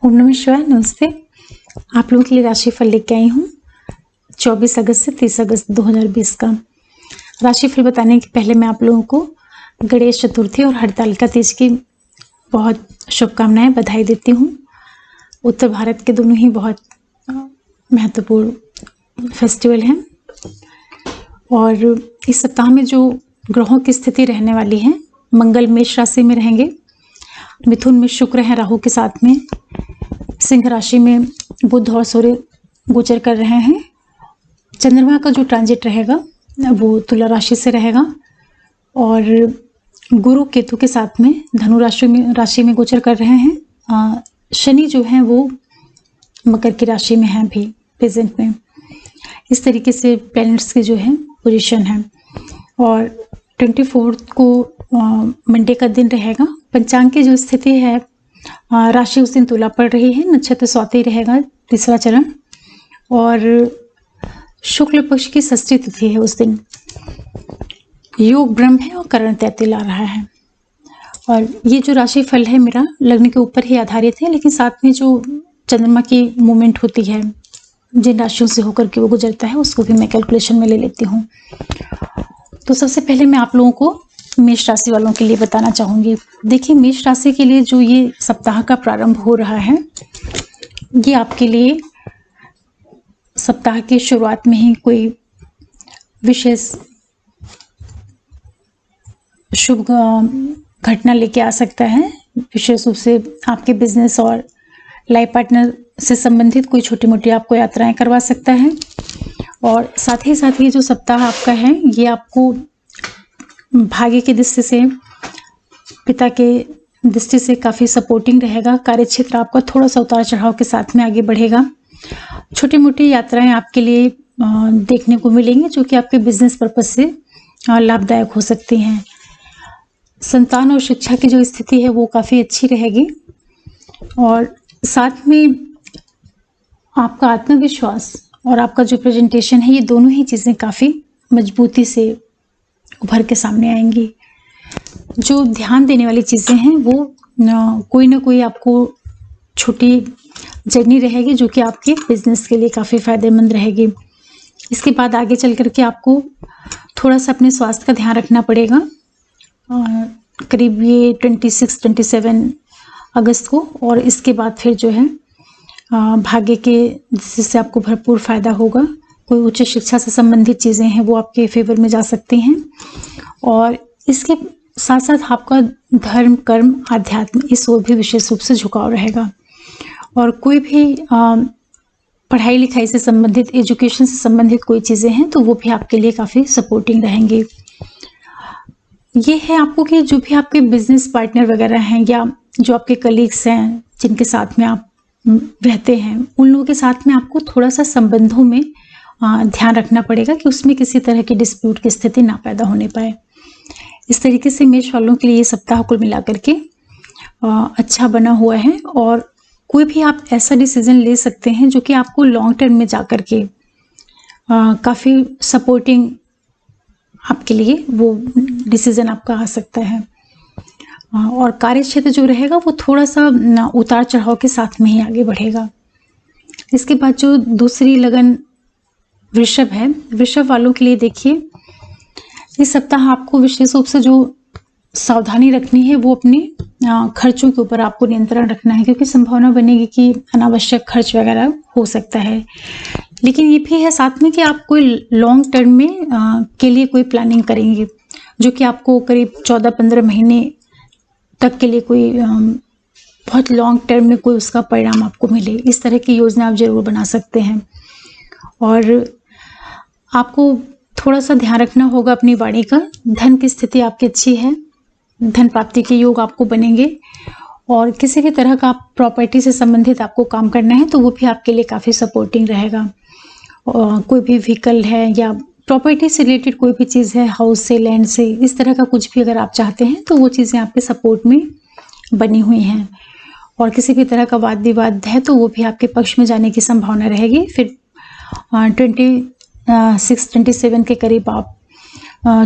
ओम नमः शिवाय। नमस्ते। आप लोगों के लिए राशिफल लेके आई हूँ 24 अगस्त से 30 अगस्त 2020 का। राशिफल बताने के पहले मैं आप लोगों को गणेश चतुर्थी और हरतालिका तीज की बहुत शुभकामनाएं, बधाई देती हूँ। उत्तर भारत के दोनों ही बहुत महत्वपूर्ण फेस्टिवल हैं। और इस सप्ताह में जो ग्रहों की स्थिति रहने वाली है, मंगल मेष राशि में रहेंगे, मिथुन में शुक्र है राहु के साथ में, सिंह राशि में बुध और सूर्य गोचर कर रहे हैं। चंद्रमा का जो ट्रांजिट रहेगा वो तुला राशि से रहेगा और गुरु केतु के साथ में धनु राशि में गोचर कर रहे हैं। शनि जो है वो मकर की राशि में है अभी प्रेजेंट में। इस तरीके से प्लैनेट्स की जो है पोजीशन है। और 24 को मंडे का दिन रहेगा। पंचांग की जो स्थिति है, राशि उस दिन तुला पड़ रही है, नक्षत्र स्वाति रहेगा, तीसरा चरण, और शुक्ल पक्ष की षष्ठी तिथि है उस दिन। योग ब्रह्म है और करण तैतिल आ रहा है। और ये जो राशि फल है मेरा लग्न के ऊपर ही आधारित है, लेकिन साथ में जो चंद्रमा की मूवमेंट होती है, जिन राशियों से होकर के वो गुजरता है, उसको भी मैं कैलकुलेशन में ले लेती हूँ। तो सबसे पहले मैं आप लोगों को मेष राशि वालों के लिए बताना चाहूंगी। देखिए, मेष राशि के लिए जो ये सप्ताह का प्रारंभ हो रहा है, ये आपके लिए सप्ताह की शुरुआत में ही कोई विशेष शुभ घटना लेके आ सकता है। विशेष रूप से आपके बिजनेस और लाइफ पार्टनर से संबंधित कोई छोटी मोटी आपको यात्राएं करवा सकता है। और साथ ही ये जो सप्ताह आपका है, ये आपको भाग्य की दृष्टि से, पिता के दृष्टि से काफ़ी सपोर्टिंग रहेगा। कार्यक्षेत्र आपका थोड़ा सा उतार चढ़ाव के साथ में आगे बढ़ेगा। छोटी मोटी यात्राएं आपके लिए देखने को मिलेंगी, जो कि आपके बिजनेस पर्पज से लाभदायक हो सकती हैं। संतान और शिक्षा की जो स्थिति है वो काफ़ी अच्छी रहेगी। और साथ में आपका आत्मविश्वास और आपका जो प्रेजेंटेशन है, ये दोनों ही चीज़ें काफ़ी मजबूती से उभर के सामने आएंगी। जो ध्यान देने वाली चीज़ें हैं वो कोई ना कोई आपको छोटी जर्नी रहेगी, जो कि आपके बिजनेस के लिए काफ़ी फायदेमंद रहेगी। इसके बाद आगे चल करके आपको थोड़ा सा अपने स्वास्थ्य का ध्यान रखना पड़ेगा। करीब ये 26-27 अगस्त को, और इसके बाद फिर जो है भाग्य के जिससे आपको भरपूर फायदा होगा। कोई उच्च शिक्षा से संबंधित चीज़ें हैं वो आपके फेवर में जा सकती हैं। और इसके साथ साथ आपका धर्म, कर्म, आध्यात्म, इस ओर भी विशेष रूप से झुकाव रहेगा। और कोई भी पढ़ाई लिखाई से संबंधित, एजुकेशन से संबंधित कोई चीज़ें हैं तो वो भी आपके लिए काफ़ी सपोर्टिंग रहेंगी। ये है आपको कि जो भी आपके बिजनेस पार्टनर वगैरह हैं या जो आपके कलीग्स हैं जिनके साथ में आप रहते हैं, उन लोगों के साथ में आपको थोड़ा सा संबंधों में ध्यान रखना पड़ेगा कि उसमें किसी तरह की डिस्प्यूट की स्थिति ना पैदा होने पाए। इस तरीके से मेष वालों के लिए ये सप्ताह कुल मिलाकर के अच्छा बना हुआ है। और कोई भी आप ऐसा डिसीजन ले सकते हैं जो कि आपको लॉन्ग टर्म में जाकर के काफ़ी सपोर्टिंग आपके लिए वो डिसीजन आपका आ सकता है। और कार्य क्षेत्र जो रहेगा वो थोड़ा सा उतार चढ़ाव के साथ में ही आगे बढ़ेगा। इसके बाद जो दूसरी लगन वृषभ है, वृषभ वालों के लिए देखिए, इस सप्ताह आपको विशेष रूप से जो सावधानी रखनी है वो अपने खर्चों के ऊपर आपको नियंत्रण रखना है, क्योंकि संभावना बनेगी कि अनावश्यक खर्च वगैरह हो सकता है। लेकिन ये भी है साथ में कि आप कोई लॉन्ग टर्म में के लिए कोई प्लानिंग करेंगे, जो कि आपको करीब 14-15 महीने तक के लिए कोई बहुत लॉन्ग टर्म में कोई उसका परिणाम आपको मिले। इस तरह की योजना आप जरूर बना सकते हैं। और आपको थोड़ा सा ध्यान रखना होगा अपनी वाणी का। धन की स्थिति आपकी अच्छी है, धन प्राप्ति के योग आपको बनेंगे। और किसी भी तरह का आप प्रॉपर्टी से संबंधित आपको काम करना है तो वो भी आपके लिए काफ़ी सपोर्टिंग रहेगा। कोई भी व्हीकल है या प्रॉपर्टी से रिलेटेड कोई भी चीज़ है, हाउस से, लैंड से, इस तरह का कुछ भी अगर आप चाहते हैं तो वो चीज़ें आपके सपोर्ट में बनी हुई हैं। और किसी भी तरह का वाद विवाद है तो वो भी आपके पक्ष में जाने की संभावना रहेगी। फिर 26-27 के करीब आप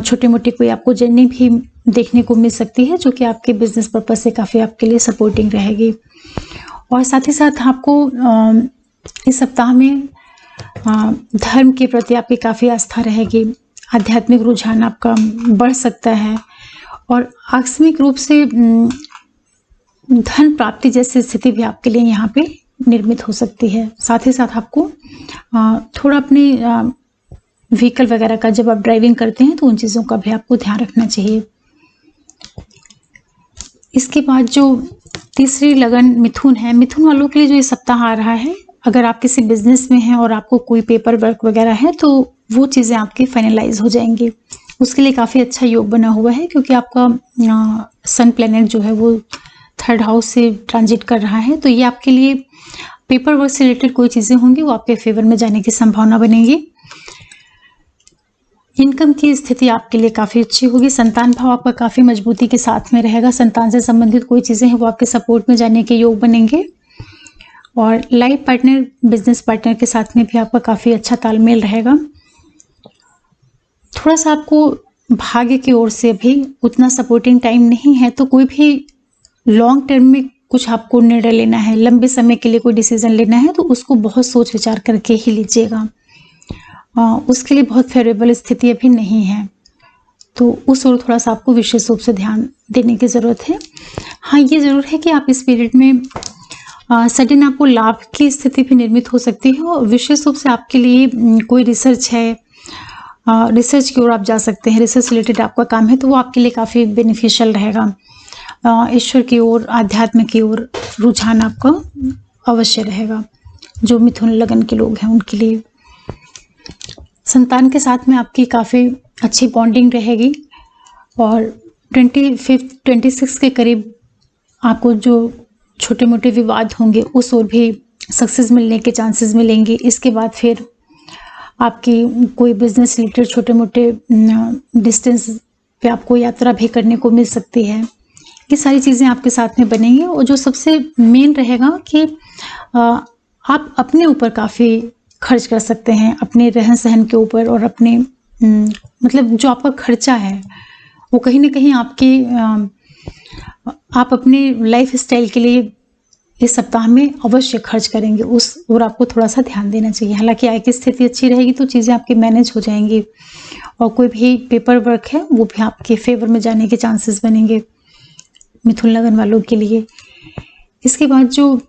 छोटी मोटी कोई आपको जर्नी भी देखने को मिल सकती है, जो कि आपके बिजनेस पर्पज से काफ़ी आपके लिए सपोर्टिंग रहेगी। और साथ ही साथ आपको इस सप्ताह में धर्म के प्रति आपकी काफ़ी आस्था रहेगी, आध्यात्मिक रुझान आपका बढ़ सकता है और आकस्मिक रूप से धन प्राप्ति जैसी स्थिति भी आपके लिए यहाँ पे निर्मित हो सकती है। साथ ही साथ आपको थोड़ा अपने व्हीकल वगैरह का जब आप ड्राइविंग करते हैं तो उन चीज़ों का भी आपको ध्यान रखना चाहिए। इसके बाद जो तीसरी लगन मिथुन है, मिथुन वालों के लिए जो ये सप्ताह आ रहा है, अगर आप किसी बिजनेस में हैं और आपको कोई पेपर वर्क वगैरह है तो वो चीज़ें आपकी फाइनलाइज हो जाएंगी। उसके लिए काफ़ी अच्छा योग बना हुआ है क्योंकि आपका सन प्लैनेट जो है वो 3rd हाउस से ट्रांजिट कर रहा है, तो ये आपके लिए पेपर वर्क से रिलेटेड कोई चीज़ें होंगी वो आपके फेवर में जाने की संभावना बनेगी। इनकम की स्थिति आपके लिए काफ़ी अच्छी होगी। संतान भाव आपका काफ़ी मजबूती के साथ में रहेगा। संतान से संबंधित कोई चीज़ें हैं वो आपके सपोर्ट में जाने के योग बनेंगे और लाइफ पार्टनर, बिजनेस पार्टनर के साथ में भी आपका काफ़ी अच्छा तालमेल रहेगा। थोड़ा सा आपको भाग्य की ओर से भी उतना सपोर्टिंग टाइम नहीं है, तो कोई भी लॉन्ग टर्म में कुछ आपको निर्णय लेना है, लंबे समय के लिए कोई डिसीजन लेना है तो उसको बहुत सोच विचार करके ही लीजिएगा। उसके लिए बहुत फेवरेबल स्थिति अभी नहीं है, तो उस ओर थोड़ा सा आपको विशेष रूप से ध्यान देने की ज़रूरत है। हाँ, ये ज़रूर है कि आप इस पीरियड में सडन आपको लाभ की स्थिति भी निर्मित हो सकती है और विशेष रूप से आपके लिए कोई रिसर्च है, रिसर्च की ओर आप जा सकते हैं, रिसर्च रिलेटेड आपका काम है तो वो आपके लिए काफ़ी बेनिफिशियल रहेगा। ईश्वर की ओर, आध्यात्म की ओर रुझान आपका अवश्य रहेगा। जो मिथुन लगन के लोग हैं उनके लिए संतान के साथ में आपकी काफ़ी अच्छी बॉन्डिंग रहेगी और 26 के करीब आपको जो छोटे मोटे विवाद होंगे उस ओर भी सक्सेस मिलने के चांसेस मिलेंगे। इसके बाद फिर आपकी कोई बिजनेस रिलेटेड छोटे मोटे डिस्टेंस पे आपको यात्रा भी करने को मिल सकती है। ये सारी चीज़ें आपके साथ में बनेंगी और जो सबसे मेन रहेगा कि आप अपने ऊपर काफ़ी खर्च कर सकते हैं, अपने रहन सहन के ऊपर और अपने मतलब जो आपका खर्चा है वो कहीं ना कहीं आप अपने लाइफ स्टाइल के लिए इस सप्ताह में अवश्य खर्च करेंगे, उस और आपको थोड़ा सा ध्यान देना चाहिए। हालांकि आय की स्थिति अच्छी रहेगी तो चीज़ें आपकी मैनेज हो जाएंगी और कोई भी पेपर वर्क है वो भी आपके फेवर में जाने के चांसेस बनेंगे मिथुन लगन वालों के लिए। इसके बाद जो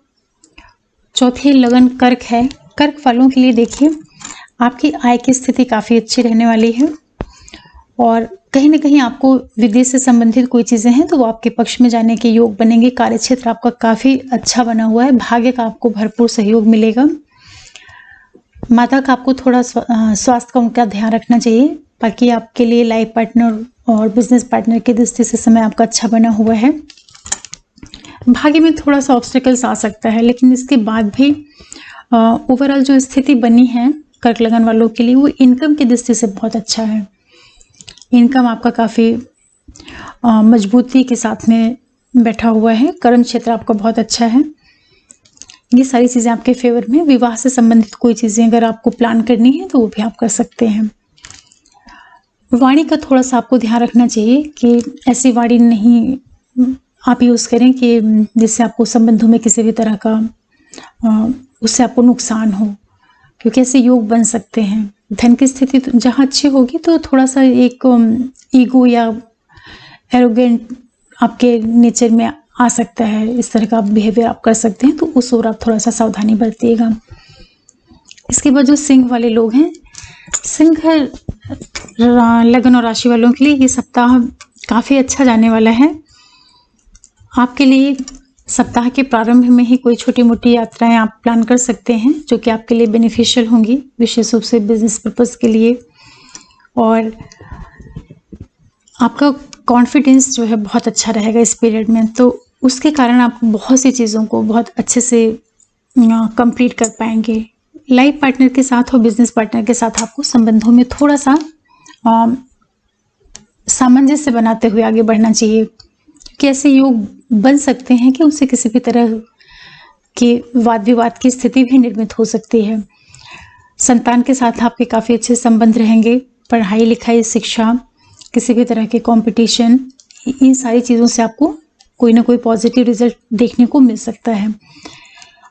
चौथी लगन कर्क है, कर्क वालों के लिए देखिए आपकी आय की स्थिति काफ़ी अच्छी रहने वाली है और कहीं ना कहीं आपको विदेश से संबंधित कोई चीज़ें हैं तो वो आपके पक्ष में जाने के योग बनेंगे। कार्यक्षेत्र आपका काफ़ी अच्छा बना हुआ है, भाग्य का आपको भरपूर सहयोग मिलेगा। माता का आपको थोड़ा स्वास्थ्य का उनका ध्यान रखना चाहिए। बाकी आपके लिए लाइफ पार्टनर और बिजनेस पार्टनर की दृष्टि से समय आपका अच्छा बना हुआ है। भाग्य में थोड़ा सा ऑब्स्टिकल्स आ सकता है लेकिन इसके बाद भी ओवरऑल जो स्थिति बनी है कर्क लगन वालों के लिए वो इनकम की दृष्टि से बहुत अच्छा है। इनकम आपका काफ़ी मजबूती के साथ में बैठा हुआ है। कर्म क्षेत्र आपका बहुत अच्छा है। ये सारी चीज़ें आपके फेवर में। विवाह से संबंधित कोई चीज़ें अगर आपको प्लान करनी है तो वो भी आप कर सकते हैं। वाणी का थोड़ा सा आपको ध्यान रखना चाहिए कि ऐसी वाणी नहीं आप यूज़ करें कि जिससे आपको संबंधों में किसी भी तरह का उससे आपको नुकसान हो, क्योंकि ऐसे योग बन सकते हैं। धन की स्थिति जहाँ अच्छी होगी तो थोड़ा सा एक ईगो या एरोगेंट आपके नेचर में आ सकता है, इस तरह का बिहेवियर आप कर सकते हैं, तो उस ओर आप थोड़ा सा सावधानी बरतिएगा। इसके बाद जो सिंह वाले लोग हैं, सिंह लगन और राशि वालों के लिए ये सप्ताह काफ़ी अच्छा जाने वाला है। आपके लिए सप्ताह के प्रारंभ में ही कोई छोटी मोटी यात्राएं आप प्लान कर सकते हैं जो कि आपके लिए बेनिफिशियल होंगी, विशेष रूप से बिजनेस पर्पस के लिए। और आपका कॉन्फिडेंस जो है बहुत अच्छा रहेगा इस पीरियड में, तो उसके कारण आप बहुत सी चीज़ों को बहुत अच्छे से कंप्लीट कर पाएंगे। लाइफ पार्टनर के साथ और बिजनेस पार्टनर के साथ आपको संबंधों में थोड़ा सा सामंजस्य बनाते हुए आगे बढ़ना चाहिए, क्योंकि ऐसे योग बन सकते हैं कि उनसे किसी भी तरह के वाद विवाद की स्थिति भी निर्मित हो सकती है। संतान के साथ आपके काफ़ी अच्छे संबंध रहेंगे। पढ़ाई लिखाई, शिक्षा, किसी भी तरह के कंपटीशन, इन सारी चीज़ों से आपको कोई ना कोई पॉजिटिव रिजल्ट देखने को मिल सकता है।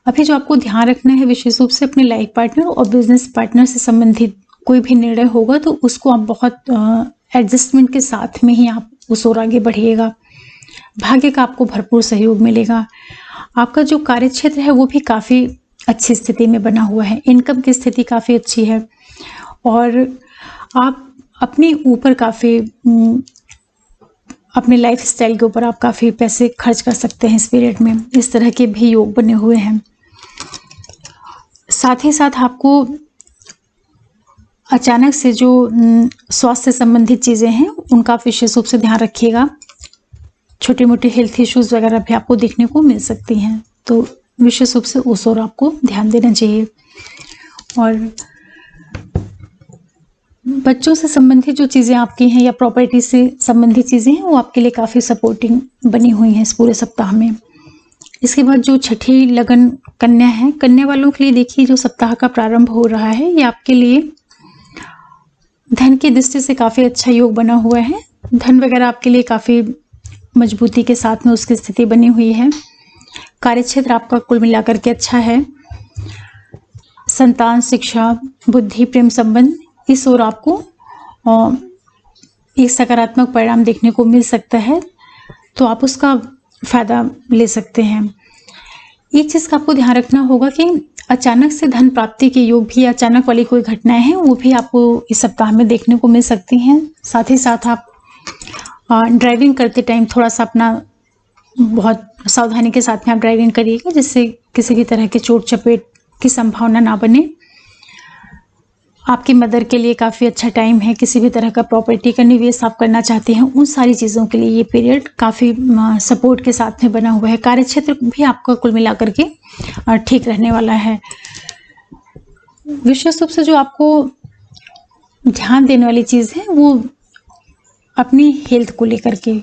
अभी जो आपको ध्यान रखना है विशेष रूप से अपने लाइफ पार्टनर और बिजनेस पार्टनर से संबंधित कोई भी निर्णय होगा तो उसको आप बहुत एडजस्टमेंट के साथ में ही आप उस ओर आगे बढ़िएगा। भाग्य का आपको भरपूर सहयोग मिलेगा। आपका जो कार्य क्षेत्र है वो भी काफ़ी अच्छी स्थिति में बना हुआ है, इनकम की स्थिति काफ़ी अच्छी है और आप अपने ऊपर काफ़ी अपने लाइफ स्टाइल के ऊपर आप काफ़ी पैसे खर्च कर सकते हैं इस पीरियड में। इस तरह के भी योग बने हुए हैं। साथ ही साथ आपको अचानक से जो स्वास्थ्य से संबंधित चीज़ें हैं उनका विशेष रूप से ध्यान रखिएगा। छोटी मोटी हेल्थ इश्यूज वगैरह भी आपको देखने को मिल सकती हैं, तो विशेष रूप से उस ओर आपको ध्यान देना चाहिए। और बच्चों से संबंधित जो चीज़ें आपकी हैं या प्रॉपर्टी से संबंधित चीज़ें हैं वो आपके लिए काफ़ी सपोर्टिंग बनी हुई हैं इस पूरे सप्ताह में। इसके बाद जो छठी लगन कन्या है, कन्या वालों के लिए देखिए जो सप्ताह का प्रारंभ हो रहा है ये आपके लिए धन की दृष्टि से काफ़ी अच्छा योग बना हुआ है। धन वगैरह आपके लिए काफ़ी मजबूती के साथ में उसकी स्थिति बनी हुई है। कार्यक्षेत्र आपका कुल मिलाकर के अच्छा है। संतान, शिक्षा, बुद्धि, प्रेम संबंध इस ओर आपको एक सकारात्मक परिणाम देखने को मिल सकता है, तो आप उसका फायदा ले सकते हैं। एक चीज़ का आपको ध्यान रखना होगा कि अचानक से धन प्राप्ति के योग भी, अचानक वाली कोई घटनाएं हैं वो भी आपको इस सप्ताह में देखने को मिल सकती हैं। साथ ही साथ आप ड्राइविंग करते टाइम थोड़ा सा अपना बहुत सावधानी के साथ में आप ड्राइविंग करिएगा, जिससे किसी भी तरह के चोट चपेट की संभावना ना बने। आपकी मदर के लिए काफ़ी अच्छा टाइम है। किसी भी तरह का प्रॉपर्टी का निवेश आप करना चाहते हैं उन सारी चीज़ों के लिए ये पीरियड काफ़ी सपोर्ट के साथ में बना हुआ है। कार्यक्षेत्र भी आपका कुल मिलाकर के ठीक रहने वाला है। विशेष रूप से जो आपको ध्यान देने वाली चीज़ है वो अपनी हेल्थ को लेकर के,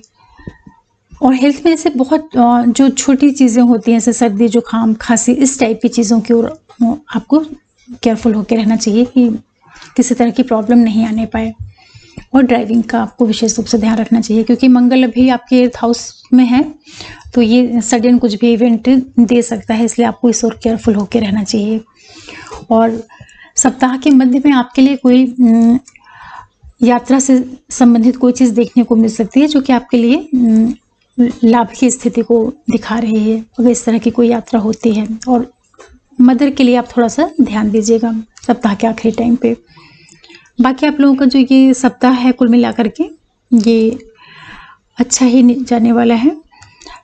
और हेल्थ में जैसे बहुत जो छोटी चीज़ें होती हैं जैसे सर्दी, जुकाम, खांसी, इस टाइप की चीज़ों की ओर आपको केयरफुल होकर रहना चाहिए कि किसी तरह की प्रॉब्लम नहीं आने पाए। और ड्राइविंग का आपको विशेष रूप से ध्यान रखना चाहिए क्योंकि मंगल अभी आपके 8th हाउस में है, तो ये सडन कुछ भी इवेंट दे सकता है, इसलिए आपको इस ओर केयरफुल होकर रहना चाहिए। और सप्ताह के मध्य में आपके लिए कोई यात्रा से संबंधित कोई चीज़ देखने को मिल सकती है जो कि आपके लिए लाभ की स्थिति को दिखा रही है। अगर इस तरह की कोई यात्रा होती है, और मदर के लिए आप थोड़ा सा ध्यान दीजिएगा सप्ताह के आखिरी टाइम पे। बाकी आप लोगों का जो ये सप्ताह है कुल मिलाकर के ये अच्छा ही जाने वाला है।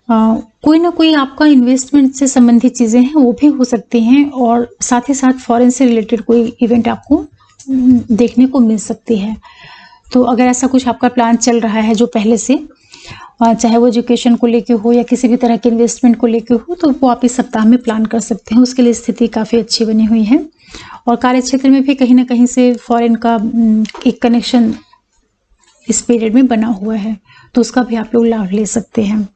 कोई ना कोई आपका इन्वेस्टमेंट से संबंधित चीज़ें हैं वो भी हो सकती हैं, और साथ ही साथ फॉरेन से रिलेटेड कोई इवेंट आपको देखने को मिल सकती है। तो अगर ऐसा कुछ आपका प्लान चल रहा है जो पहले से, चाहे वो एजुकेशन को लेके हो या किसी भी तरह के इन्वेस्टमेंट को लेके हो, तो वो आप इस सप्ताह में प्लान कर सकते हैं। उसके लिए स्थिति काफ़ी अच्छी बनी हुई है। और कार्यक्षेत्र में भी कहीं ना कहीं से फॉरेन का एक कनेक्शन इस पीरियड में बना हुआ है, तो उसका भी आप लोग लाभ ले सकते हैं।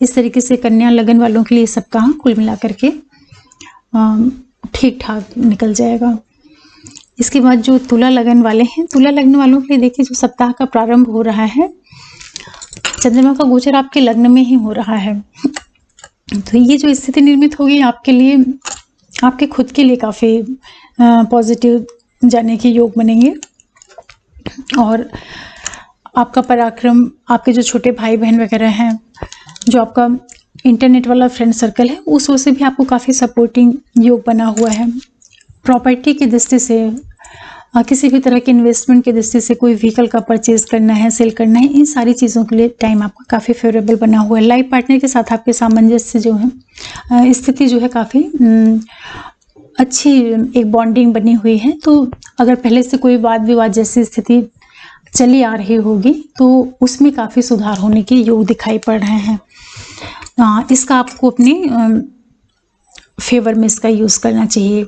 इस तरीके से कन्या लगन वालों के लिए सप्ताह कुल मिलाकर के ठीक ठाक निकल जाएगा। इसके बाद जो तुला लगन वाले हैं, तुला लगन वालों के लिए देखिए जो सप्ताह का प्रारंभ हो रहा है, चंद्रमा का गोचर आपके लग्न में ही हो रहा है, तो ये जो स्थिति निर्मित होगी आपके लिए, आपके खुद के लिए काफ़ी पॉजिटिव जाने के योग बनेंगे। और आपका पराक्रम, आपके जो छोटे भाई बहन वगैरह हैं, जो आपका इंटरनेट वाला फ्रेंड सर्कल है, उस ओर से भी आपको काफ़ी सपोर्टिंग योग बना हुआ है। प्रॉपर्टी की दृष्टि से, किसी भी तरह के इन्वेस्टमेंट की दृष्टि से, कोई व्हीकल का परचेज करना है, सेल करना है, इन सारी चीज़ों के लिए टाइम आपका काफ़ी फेवरेबल बना हुआ है। लाइफ पार्टनर के साथ आपके सामंजस्य जो है, स्थिति जो है काफ़ी अच्छी एक बॉन्डिंग बनी हुई है। तो अगर पहले से कोई वाद विवाद जैसी स्थिति चली आ रही होगी तो उसमें काफ़ी सुधार होने के योग दिखाई पड़ रहे हैं। इसका आपको अपने फेवर में इसका यूज़ करना चाहिए,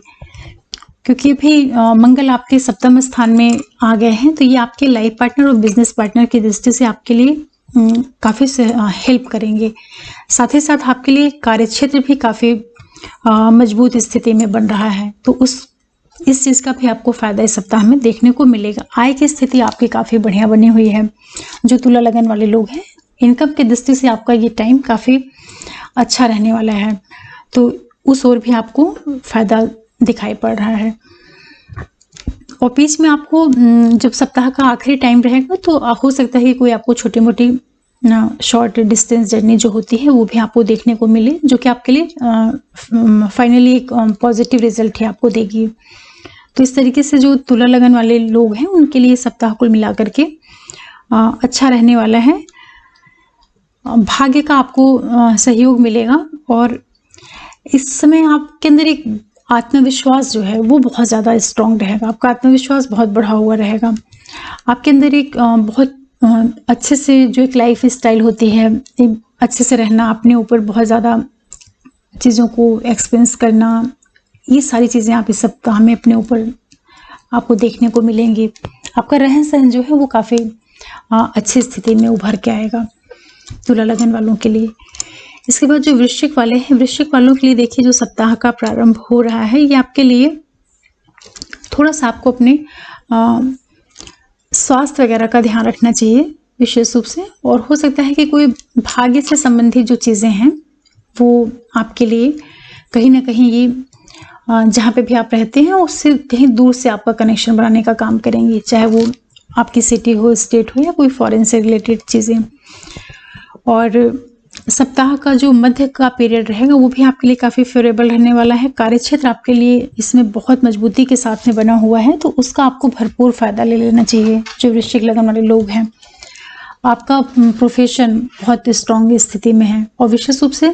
क्योंकि अभी मंगल आपके 7वें स्थान में आ गए हैं, तो ये आपके लाइफ पार्टनर और बिजनेस पार्टनर की दृष्टि से आपके लिए काफ़ी हेल्प करेंगे। साथ ही साथ आपके लिए कार्यक्षेत्र भी काफ़ी मजबूत स्थिति में बन रहा है, तो इस चीज़ का भी आपको फ़ायदा इस सप्ताह में देखने को मिलेगा। आय की स्थिति आपकी काफ़ी बढ़िया बनी हुई है। जो तुला लगन वाले लोग हैं, इनकम की दृष्टि से आपका ये टाइम काफ़ी अच्छा रहने वाला है। तो उस ओर भी आपको फायदा दिखाई पड़ रहा है। और बीच में आपको जब सप्ताह का आखिरी टाइम रहेगा तो हो सकता है कि कोई आपको छोटी मोटी शॉर्ट डिस्टेंस जर्नी जो होती है वो भी आपको देखने को मिले, जो कि आपके लिए फाइनली एक पॉजिटिव रिजल्ट ही आपको देगी। तो इस तरीके से जो तुला लगन वाले लोग हैं उनके लिए सप्ताह कुल मिलाकर के अच्छा रहने वाला है। भाग्य का आपको सहयोग मिलेगा और इस समय आपके अंदर एक आत्मविश्वास जो है वो बहुत ज़्यादा स्ट्रांग रहेगा। आपका आत्मविश्वास बहुत बढ़ा हुआ रहेगा। आपके अंदर एक बहुत अच्छे से जो एक लाइफ स्टाइल होती है, एक अच्छे से रहना, अपने ऊपर बहुत ज़्यादा चीज़ों को एक्सपेंस करना, ये सारी चीज़ें आप इस सप्ताह में अपने ऊपर आपको देखने को मिलेंगी। आपका रहन सहन जो है वो काफ़ी अच्छी स्थिति में उभर के आएगा तुला लगन वालों के लिए। इसके बाद जो वृश्चिक वाले हैं, वृश्चिक वालों के लिए देखिए जो सप्ताह का प्रारंभ हो रहा है ये आपके लिए थोड़ा सा आपको अपने स्वास्थ्य वगैरह का ध्यान रखना चाहिए विशेष रूप से। और हो सकता है कि कोई भाग्य से संबंधित जो चीज़ें हैं वो आपके लिए कहीं ना कहीं ये जहाँ पे भी आप रहते हैं उससे कहीं दूर से आपका कनेक्शन बनाने का काम करेंगी, चाहे वो आपकी सिटी हो, स्टेट हो या कोई फॉरेन से रिलेटेड चीज़ें। और सप्ताह का जो मध्य का पीरियड रहेगा वो भी आपके लिए काफ़ी फेवरेबल रहने वाला है। कार्यक्षेत्र आपके लिए इसमें बहुत मजबूती के साथ में बना हुआ है, तो उसका आपको भरपूर फायदा ले लेना चाहिए जो वृश्चिक लगन वाले लोग हैं। आपका प्रोफेशन बहुत स्ट्रांग स्थिति में है और विशेष रूप से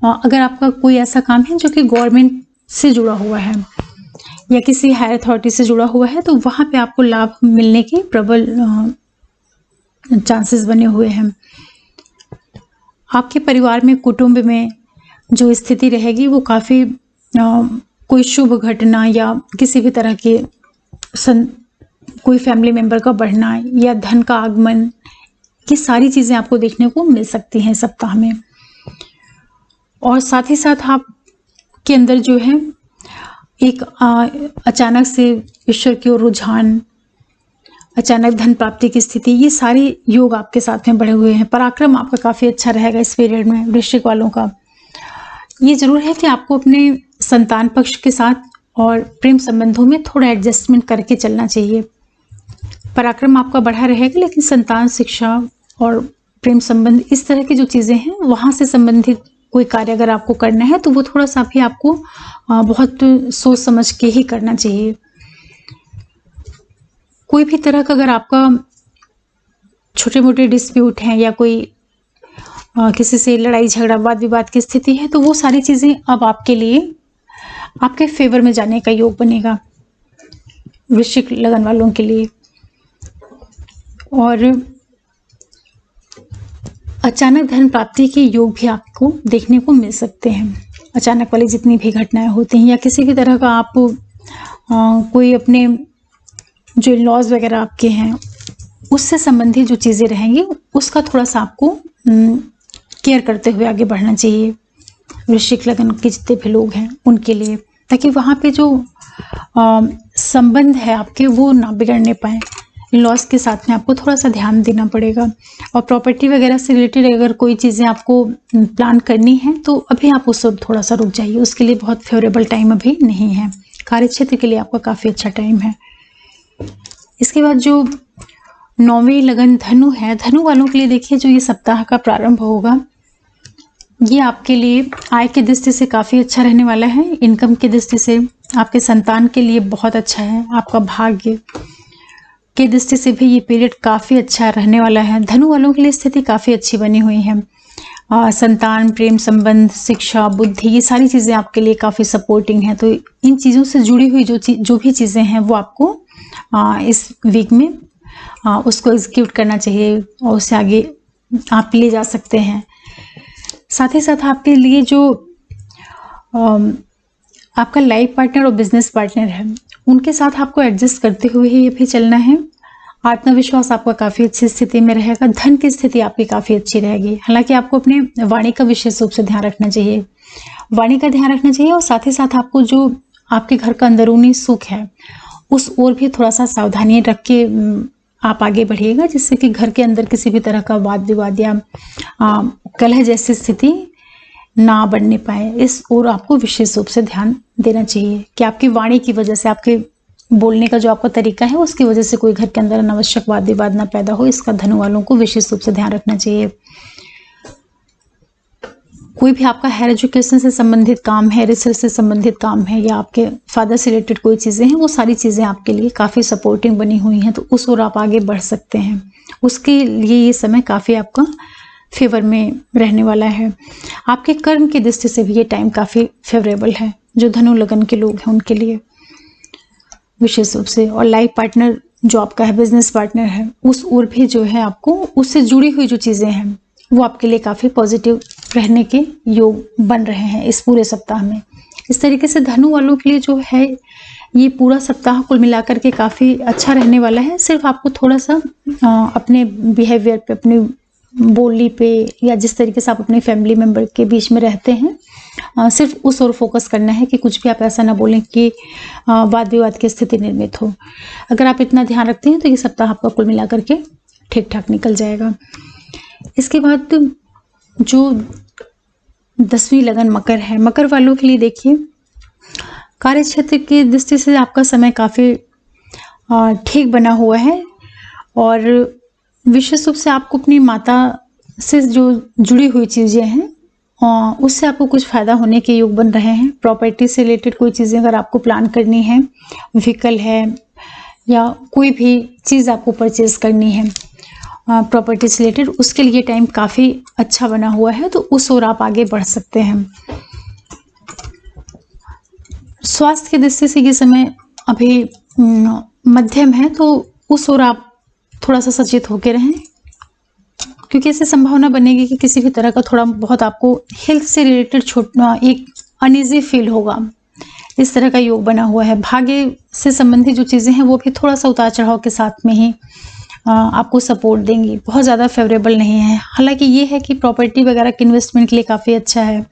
अगर आपका कोई ऐसा काम है जो कि गवर्नमेंट से जुड़ा हुआ है या किसी हायर अथॉरिटी से जुड़ा हुआ है तो वहाँ पे आपको लाभ मिलने के प्रबल चांसेस बने हुए हैं। आपके परिवार में, कुटुंब में जो स्थिति रहेगी वो काफ़ी कोई शुभ घटना या किसी भी तरह के कोई फैमिली मेंबर का बढ़ना या धन का आगमन, ये सारी चीज़ें आपको देखने को मिल सकती हैं सप्ताह में। और साथ ही साथ आपके अंदर जो है एक अचानक से ईश्वर की ओर रुझान, अचानक धन प्राप्ति की स्थिति, ये सारे योग आपके साथ में बढ़े हुए हैं। पराक्रम आपका काफ़ी अच्छा रहेगा इस पीरियड में वृश्चिक वालों का। ये जरूर है कि आपको अपने संतान पक्ष के साथ और प्रेम संबंधों में थोड़ा एडजस्टमेंट करके चलना चाहिए। पराक्रम आपका बढ़ा रहेगा लेकिन संतान, शिक्षा और प्रेम संबंध, इस तरह की जो चीज़ें हैं वहाँ से संबंधित कोई कार्य अगर आपको करना है तो वो थोड़ा सा भी आपको बहुत सोच समझ के ही करना चाहिए। कोई भी तरह का अगर आपका छोटे मोटे डिस्प्यूट हैं या कोई किसी से लड़ाई झगड़ा, वाद विवाद की स्थिति है तो वो सारी चीज़ें अब आपके लिए आपके फेवर में जाने का योग बनेगा वृश्चिक लगन वालों के लिए। और अचानक धन प्राप्ति के योग भी आपको देखने को मिल सकते हैं। अचानक वाली जितनी भी घटनाएं होती हैं या किसी भी तरह का आप कोई अपने जो लॉज वगैरह आपके हैं उससे संबंधित जो चीज़ें रहेंगी उसका थोड़ा सा आपको केयर करते हुए आगे बढ़ना चाहिए वृश्चिक लगन के जितने भी लोग हैं उनके लिए, ताकि वहाँ पे जो संबंध है आपके वो ना बिगड़ने पाए। लॉस के साथ में आपको थोड़ा सा ध्यान देना पड़ेगा। और प्रॉपर्टी वगैरह से रिलेटेड अगर कोई चीज़ें आपको प्लान करनी है तो अभी आप उस सब थोड़ा सा रुक जाइए, उसके लिए बहुत फेवरेबल टाइम अभी नहीं है। कार्यक्षेत्र के लिए आपका काफ़ी अच्छा टाइम है। इसके बाद जो 9वीं लगन धनु है, धनु वालों के लिए देखिए जो ये सप्ताह का प्रारंभ होगा ये आपके लिए आय की दृष्टि से काफ़ी अच्छा रहने वाला है। इनकम की दृष्टि से आपके संतान के लिए बहुत अच्छा है। आपका भाग्य की दृष्टि से भी ये पीरियड काफ़ी अच्छा रहने वाला है। धनु वालों के लिए स्थिति काफ़ी अच्छी बनी हुई है। संतान, प्रेम संबंध, शिक्षा, बुद्धि, ये सारी चीज़ें आपके लिए काफ़ी सपोर्टिंग हैं। तो इन चीज़ों से जुड़ी हुई जो भी चीज़ें हैं वो आपको इस वीक में उसको एग्जीक्यूट करना चाहिए और उससे आगे आप ले जा सकते हैं। साथ ही साथ आपके लिए जो आपका लाइफ पार्टनर और बिजनेस पार्टनर है उनके साथ आपको एडजस्ट करते हुए ही ये भी चलना है। आत्मविश्वास आपका काफ़ी अच्छी स्थिति में रहेगा। धन की स्थिति आपकी काफ़ी अच्छी रहेगी। हालांकि आपको अपने वाणी का विशेष रूप से ध्यान रखना चाहिए, वाणी का ध्यान रखना चाहिए और साथ ही साथ आपको जो आपके घर का अंदरूनी सुख है उस ओर भी थोड़ा सा सावधानी रख के आप आगे बढ़िएगा, जिससे कि घर के अंदर किसी भी तरह का वाद विवाद या कलह जैसी स्थिति ना बढ़ने पाए, इस ओर आपको विशेष रूप से ध्यान देना चाहिए कि आपकी वाणी की वजह से, आपके बोलने का जो आपका तरीका है उसकी वजह से कोई घर के अंदर अनावश्यक वाद विवाद ना पैदा हो। इसका धनु वालों को विशेष रूप से ध्यान रखना चाहिए। कोई भी आपका हायर एजुकेशन से संबंधित काम है, रिसर्च से संबंधित काम है, या आपके फादर से रिलेटेड कोई चीज़ें हैं, वो सारी चीज़ें आपके लिए काफ़ी सपोर्टिंग बनी हुई हैं, तो उस ओर आप आगे बढ़ सकते हैं। उसके लिए ये समय काफ़ी आपका फेवर में रहने वाला है। आपके कर्म की दृष्टि से भी ये टाइम काफ़ी फेवरेबल है, जो धनु लगन के लोग हैं उनके लिए विशेष रूप से। और लाइफ पार्टनर जो आपका है, बिजनेस पार्टनर है, उस ओर भी जो है आपको उससे जुड़ी हुई जो चीज़ें हैं वो आपके लिए काफ़ी पॉजिटिव रहने के योग बन रहे हैं इस पूरे सप्ताह में। इस तरीके से धनु वालों के लिए जो है ये पूरा सप्ताह कुल मिलाकर के काफ़ी अच्छा रहने वाला है। सिर्फ आपको थोड़ा सा अपने बिहेवियर पे, अपनी बोली पे, या जिस तरीके से आप अपने फैमिली मेम्बर के बीच में रहते हैं, सिर्फ उस ओर फोकस करना है कि कुछ भी आप ऐसा ना बोलें कि वाद विवाद की स्थिति निर्मित हो। अगर आप इतना ध्यान रखते हैं तो ये सप्ताह आपका कुल मिलाकर के ठीक ठाक निकल जाएगा। इसके बाद जो 10वीं लगन मकर है, मकर वालों के लिए देखिए कार्य क्षेत्र की दृष्टि से आपका समय काफ़ी ठीक बना हुआ है, और विशेष रूप से आपको अपनी माता से जो जुड़ी हुई चीज़ें हैं उससे आपको कुछ फ़ायदा होने के योग बन रहे हैं। प्रॉपर्टी से रिलेटेड कोई चीज़ें अगर आपको प्लान करनी है, व्हीकल है, या कोई भी चीज़ आपको परचेज करनी है प्रॉपर्टी से रिलेटेड, उसके लिए टाइम काफ़ी अच्छा बना हुआ है, तो उस ओर आप आगे बढ़ सकते हैं। स्वास्थ्य की दृष्टि से ये समय अभी मध्यम है, तो उस ओर आप थोड़ा सा सचेत होकर रहें, क्योंकि ऐसी संभावना बनेगी कि किसी भी तरह का थोड़ा बहुत आपको हेल्थ से रिलेटेड एक अनईजी फील होगा। इस तरह का योग बना हुआ है। भाग्य से संबंधित जो चीज़ें हैं वो भी थोड़ा सा उतार चढ़ाव के साथ में ही आपको सपोर्ट देंगी, बहुत ज़्यादा फेवरेबल नहीं है। हालांकि ये है कि प्रॉपर्टी वगैरह के इन्वेस्टमेंट के लिए काफ़ी अच्छा है।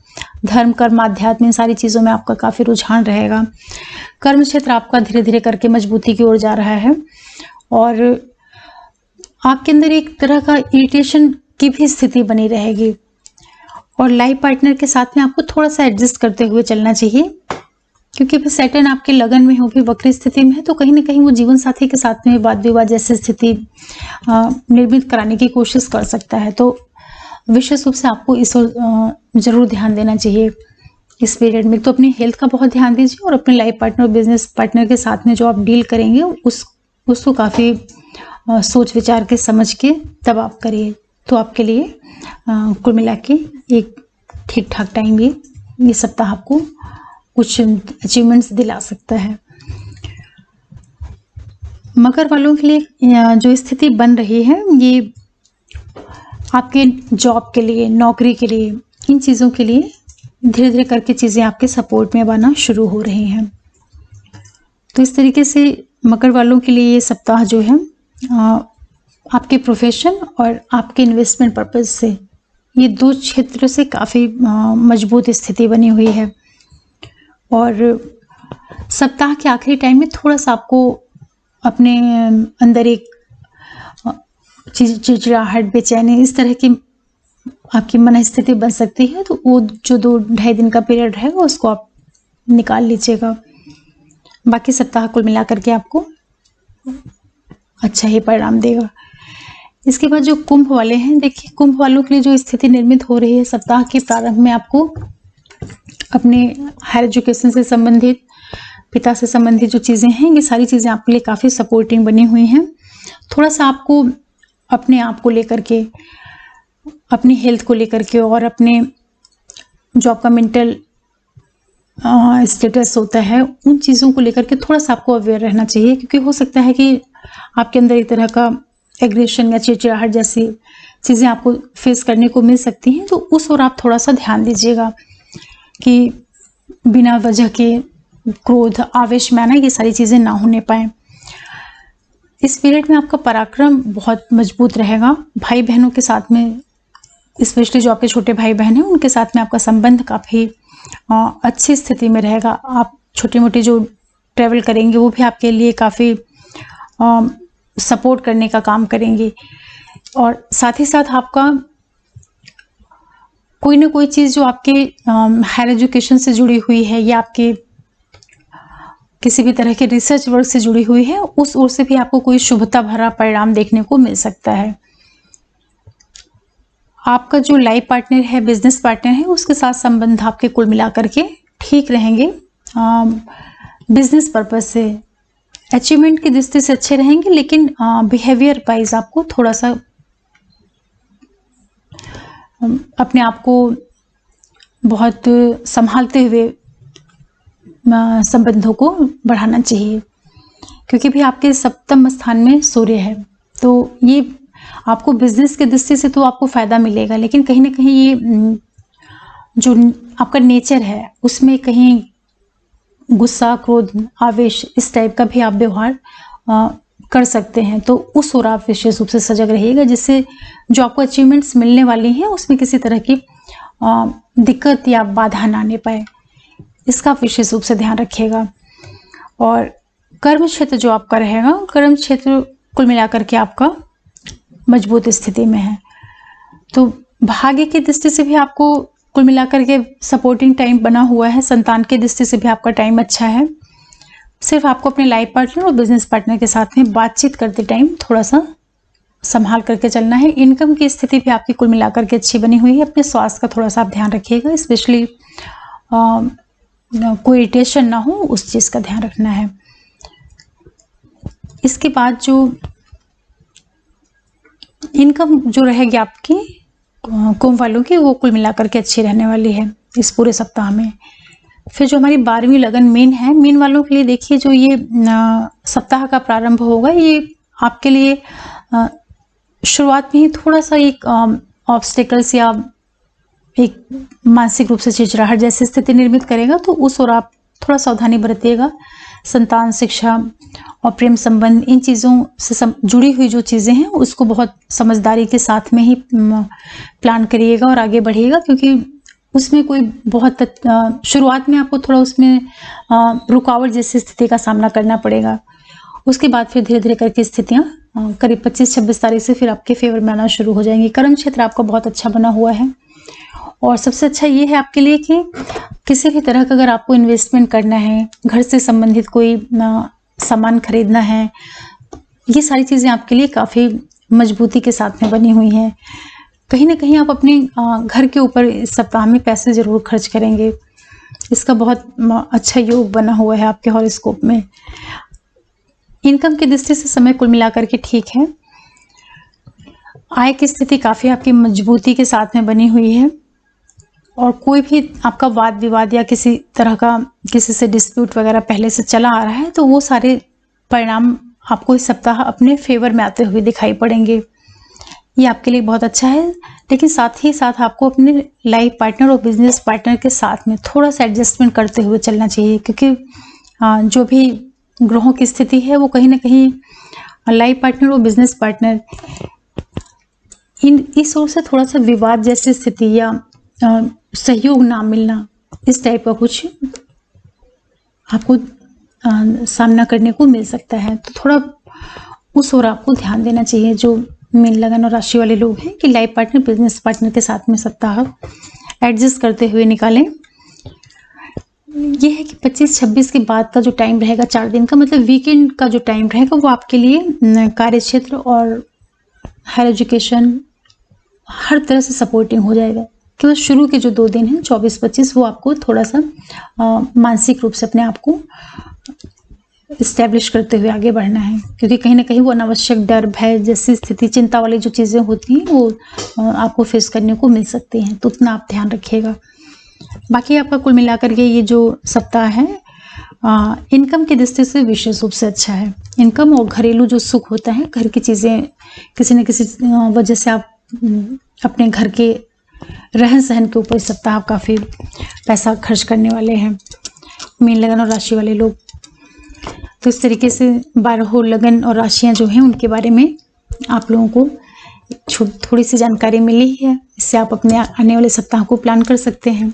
धर्म, कर्म, आध्यात्म, इन सारी चीज़ों में आपका काफ़ी रुझान रहेगा। कर्म क्षेत्र आपका धीरे धीरे करके मजबूती की ओर जा रहा है, और आपके अंदर एक तरह का इरिटेशन की भी स्थिति बनी रहेगी। और लाइफ पार्टनर के साथ में आपको थोड़ा सा एडजस्ट करते हुए चलना चाहिए, क्योंकि फिर सैटर्न आपके लगन में हो, भी वक्री स्थिति में है, तो कहीं ना कहीं वो जीवन साथी के साथ में वाद विवाद जैसी स्थिति निर्मित कराने की कोशिश कर सकता है। तो विशेष रूप से आपको इस ओर जरूर ध्यान देना चाहिए इस पीरियड में। तो अपनी हेल्थ का बहुत ध्यान दीजिए, और अपने लाइफ पार्टनर, बिजनेस पार्टनर के साथ में जो आप डील करेंगे उसको काफ़ी सोच विचार के समझ के तब आप करिए, तो आपके लिए कुल मिला के एक ठीक ठाक टाइम ये सप्ताह आपको कुछ अचीवमेंट्स दिला सकता है। मकर वालों के लिए जो स्थिति बन रही है, ये आपके जॉब के लिए, नौकरी के लिए, इन चीज़ों के लिए धीरे धीरे करके चीज़ें आपके सपोर्ट में आना शुरू हो रही हैं। तो इस तरीके से मकर वालों के लिए ये सप्ताह जो है आपके प्रोफेशन और आपके इन्वेस्टमेंट पर्पज से, ये दो क्षेत्र से काफ़ी मजबूत स्थिति बनी हुई है। और सप्ताह के आखिरी टाइम में थोड़ा सा आपको अपने अंदर एक चिड़चिड़ाहट, बेचैनी, इस तरह की आपकी मन स्थिति बन सकती है। तो वो जो 2-2.5 दिन का पीरियड रहेगा उसको आप निकाल लीजिएगा। बाकी सप्ताह कुल मिलाकर के आपको अच्छा ही परिणाम देगा। इसके बाद जो कुंभ वाले हैं, देखिए कुंभ वालों के लिए जो स्थिति निर्मित हो रही है सप्ताह के प्रारंभ में, आपको अपने हायर एजुकेशन से संबंधित, पिता से संबंधित जो चीज़ें हैं, ये सारी चीज़ें आपके लिए काफ़ी सपोर्टिंग बनी हुई हैं। थोड़ा सा आपको अपने आप को लेकर के, अपनी हेल्थ को लेकर के, और अपने जो आपका मेंटल स्टेटस होता है, उन चीज़ों को लेकर के थोड़ा सा आपको अवेयर रहना चाहिए, क्योंकि हो सकता है कि आपके अंदर एक तरह का एग्रेशन या चिड़चिड़ाहट जैसी चीज़ें आपको फेस करने को मिल सकती हैं। तो उस ओर आप थोड़ा सा ध्यान दीजिएगा कि बिना वजह के क्रोध, आवेश में आना, ये सारी चीज़ें ना होने पाए। इस पीरियड में आपका पराक्रम बहुत मजबूत रहेगा। भाई बहनों के साथ में, स्पेशली जो आपके छोटे भाई बहन हैं, उनके साथ में आपका संबंध काफ़ी अच्छी स्थिति में रहेगा। आप छोटी मोटी जो ट्रैवल करेंगे वो भी आपके लिए काफ़ी सपोर्ट करने का काम करेंगे। और साथ ही साथ आपका कोई ना कोई चीज़ जो आपके हायर एजुकेशन से जुड़ी हुई है या आपके किसी भी तरह के रिसर्च वर्क से जुड़ी हुई है, उस ओर से भी आपको कोई शुभता भरा परिणाम देखने को मिल सकता है। आपका जो लाइफ पार्टनर है, बिजनेस पार्टनर है, उसके साथ संबंध आपके कुल मिलाकर के ठीक रहेंगे। बिजनेस पर्पज से अचीवमेंट की दृष्टि से अच्छे रहेंगे, लेकिन बिहेवियर वाइज आपको थोड़ा सा अपने आप को बहुत संभालते हुए संबंधों को बढ़ाना चाहिए, क्योंकि भी आपके सप्तम स्थान में सूर्य है, तो ये आपको बिजनेस के दृष्टि से तो आपको फायदा मिलेगा, लेकिन कहीं ना कहीं ये जो आपका नेचर है उसमें कहीं गुस्सा, क्रोध, आवेश इस टाइप का भी आप व्यवहार कर सकते हैं। तो उस ओर आप विशेष रूप से सजग रहिएगा, जिससे जो आपको अचीवमेंट्स मिलने वाली हैं उसमें किसी तरह की दिक्कत या बाधा ना आने पाए, इसका आप विशेष रूप से ध्यान रखिएगा। और कर्म क्षेत्र जो आपका रहेगा, कर्म क्षेत्र कुल मिलाकर के आपका मजबूत स्थिति में है, तो भाग्य की दृष्टि से भी आपको कुल मिलाकर के सपोर्टिंग टाइम बना हुआ है। संतान की दृष्टि से भी आपका टाइम अच्छा है। सिर्फ आपको अपने लाइफ पार्टनर और बिजनेस पार्टनर के साथ में बातचीत करते टाइम थोड़ा सा संभाल करके चलना है। इनकम की स्थिति भी आपकी कुल मिलाकर के अच्छी बनी हुई है। अपने स्वास्थ्य का थोड़ा सा आप ध्यान रखिएगा, स्पेशली कोई इरिटेशन ना हो, उस चीज़ का ध्यान रखना है। इसके बाद जो इनकम जो रहेगी आपकी कुंभ वालों की, वो कुल मिलाकर के अच्छी रहने वाली है इस पूरे सप्ताह में। फिर जो हमारी 12वीं लगन मीन है, मीन वालों के लिए देखिए, जो ये सप्ताह का प्रारंभ होगा, ये आपके लिए शुरुआत में ही थोड़ा सा एक ऑब्स्टिकल्स या एक मानसिक रूप से चिड़चिड़ाहट जैसी स्थिति निर्मित करेगा, तो उस ओर आप थोड़ा सावधानी बरतिएगा। संतान, शिक्षा और प्रेम संबंध, इन चीज़ों से जुड़ी हुई जो चीज़ें हैं उसको बहुत समझदारी के साथ में ही प्लान करिएगा और आगे बढ़िएगा, क्योंकि उसमें कोई बहुत शुरुआत में आपको थोड़ा उसमें रुकावट जैसी स्थिति का सामना करना पड़ेगा। उसके बाद फिर धीरे धीरे करके स्थितियाँ करीब 25-26 तारीख से फिर आपके फेवर में आना शुरू हो जाएंगी। कर्म क्षेत्र आपका बहुत अच्छा बना हुआ है, और सबसे अच्छा ये है आपके लिए कि किसी भी तरह का अगर आपको इन्वेस्टमेंट करना है, घर से संबंधित कोई सामान खरीदना है, ये सारी चीज़ें आपके लिए काफ़ी मजबूती के साथ में बनी हुई हैं। कहीं ना कहीं आप अपने घर के ऊपर इस सप्ताह में पैसे ज़रूर खर्च करेंगे। इसका बहुत अच्छा योग बना हुआ है आपके हॉरोस्कोप में। इनकम की दृष्टि से समय कुल मिलाकर के ठीक है। आय की स्थिति काफ़ी आपकी मजबूती के साथ में बनी हुई है, और कोई भी आपका वाद विवाद या किसी तरह का किसी से डिस्प्यूट वगैरह पहले से चला आ रहा है, तो वो सारे परिणाम आपको इस सप्ताह अपने फेवर में आते हुए दिखाई पड़ेंगे। ये आपके लिए बहुत अच्छा है, लेकिन साथ ही साथ आपको अपने लाइफ पार्टनर और बिजनेस पार्टनर के साथ में थोड़ा सा एडजस्टमेंट करते हुए चलना चाहिए, क्योंकि जो भी ग्रहों की स्थिति है वो कहीं ना कहीं लाइफ पार्टनर और बिजनेस पार्टनर इस ओर से थोड़ा सा विवाद जैसी स्थिति या सहयोग ना मिलना, इस टाइप का कुछ आपको सामना करने को मिल सकता है। तो थोड़ा उस ओर आपको ध्यान देना चाहिए जो मीन लगन और राशि वाले लोग हैं, कि लाइफ पार्टनर बिजनेस पार्टनर के साथ में सप्ताह एडजस्ट करते हुए निकालें। ये है कि 25-26 के बाद का जो टाइम रहेगा, 4 दिन का, मतलब वीकेंड का जो टाइम रहेगा, वो आपके लिए कार्य क्षेत्र और हायर एजुकेशन हर तरह से सपोर्टिंग हो जाएगा। केवल शुरू के जो 2 दिन हैं 24-25, वो आपको थोड़ा सा मानसिक रूप से अपने आप को इस्टेब्लिश करते हुए आगे बढ़ना है, क्योंकि कहीं ना कहीं वो अनावश्यक डर, भय जैसी स्थिति, चिंता वाली जो चीज़ें होती हैं वो आपको फेस करने को मिल सकती हैं, तो उतना आप ध्यान रखिएगा। बाकी आपका कुल मिलाकर के ये जो सप्ताह है इनकम की दृष्टि से विशेष रूप से अच्छा है। इनकम और घरेलू जो सुख होता है, घर की चीज़ें किसी न किसी वजह से आप अपने घर के रहन सहन के ऊपर इस सप्ताह आप काफ़ी पैसा खर्च करने वाले हैं, मीन लगन और राशि वाले लोग। तो इस तरीके से 12 लगन और राशियां जो हैं उनके बारे में आप लोगों को थोड़ी सी जानकारी मिली है। इससे आप अपने आने वाले सप्ताह को प्लान कर सकते हैं।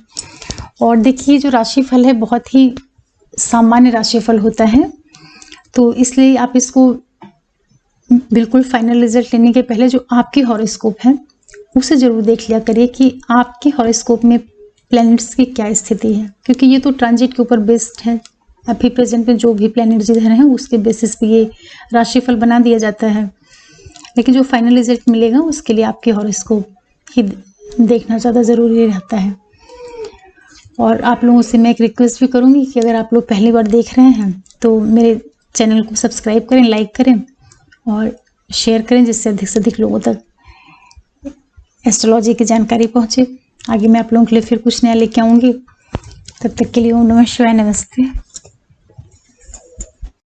और देखिए, जो राशिफल है बहुत ही सामान्य राशिफल होता है, तो इसलिए आप इसको बिल्कुल फाइनल रिजल्ट लेने के पहले जो आपकी हॉरोस्कोप है उसे ज़रूर देख लिया करिए कि आपके हॉरोस्कोप में प्लैनेट्स की क्या स्थिति है, क्योंकि ये तो ट्रांजिट के ऊपर बेस्ड है। अभी प्रेजेंट में जो भी प्लैनेट जिधर हैं उसके बेसिस पे ये राशिफल बना दिया जाता है, लेकिन जो फाइनल रिजल्ट मिलेगा उसके लिए आपके हॉरोस्कोप ही देखना ज़्यादा ज़रूरी रहता है। और आप लोगों से मैं एक रिक्वेस्ट भी करूँगी कि अगर आप लोग पहली बार देख रहे हैं तो मेरे चैनल को सब्सक्राइब करें, लाइक करें और शेयर करें, जिससे अधिक से अधिक लोगों तक एस्ट्रोलॉजी की जानकारी पहुँचे। आगे मैं आप लोगों के लिए फिर कुछ नया लेके आऊँगी। तब तक के लिए ओम नमः शिवाय, नमस्ते।